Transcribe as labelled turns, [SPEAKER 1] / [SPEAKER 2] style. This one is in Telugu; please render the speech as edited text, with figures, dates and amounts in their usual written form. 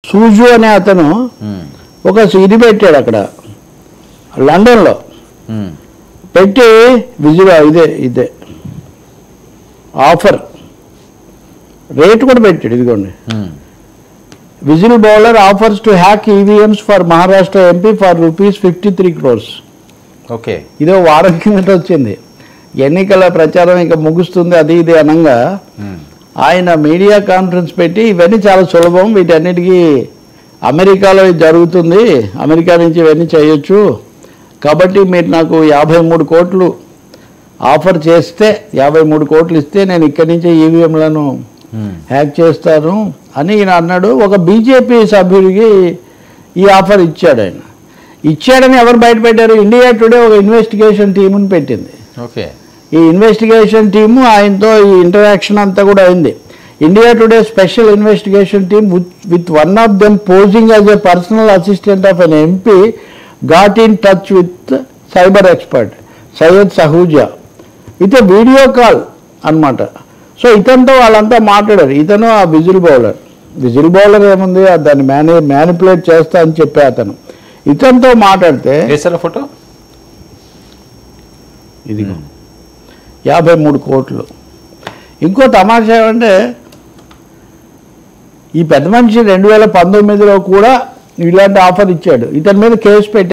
[SPEAKER 1] సూజు అనే అతను ఒక ఇది పెట్టాడు అక్కడ లండన్లో పెట్టి విజిల్ ఇదే ఆఫర్ రేట్ కూడా పెట్టాడు. ఇదిగోండి, whistle bowler offers to hack EVMs for Maharashtra MP for ₹53 crores.
[SPEAKER 2] Okay,
[SPEAKER 1] ఇదో వారం కిందట వచ్చింది. ఎన్నికల ప్రచారం ఇంకా ముగుస్తుంది అది ఇది అనగా ఆయన మీడియా కాన్ఫరెన్స్ పెట్టి ఇవన్నీ చాలా సులభం, వీటన్నిటికీ అమెరికాలో ఇది జరుగుతుంది, అమెరికా నుంచి ఇవన్నీ చేయొచ్చు, కాబట్టి మీరు నాకు 53 కోట్లు ఆఫర్ చేస్తే 53 కోట్లు ఇస్తే నేను ఇక్కడి నుంచే ఈవీఎంలను హ్యాక్ చేస్తాను అని ఈయన అన్నాడు. ఒక బీజేపీ సభ్యుడికి ఈ ఆఫర్ ఇచ్చాడు. ఆయన ఇచ్చాడని ఎవరు బయటపెట్టారు? ఇండియా టుడే ఒక ఇన్వెస్టిగేషన్ టీముని పెట్టింది.
[SPEAKER 2] ఓకే,
[SPEAKER 1] ఈ ఇన్వెస్టిగేషన్ టీము ఆయనతో ఈ ఇంటరాక్షన్ అంతా కూడా అయింది. India Today special investigation team with one of them posing as a personal assistant of an MP got in touch with cyber expert Sayyed Sahuja with a video call అన్నమాట. సో ఇతనితో వాళ్ళంతా మాట్లాడారు. ఇతను ఆ విజిల్ బౌలర్ ఏముంది, దాన్ని మ్యానిపులేట్ చేస్తా అని చెప్పే అతను ఇతనితో మాట్లాడితే
[SPEAKER 2] ఫోటో
[SPEAKER 1] ఇది 53 కోట్లు. ఇంకో తమాషా ఏమంటే ఈ పెద్ద మనిషి 2019లో కూడా ఇలాంటి ఆఫర్ ఇచ్చాడు. ఇతని మీద కేసు పెట్టి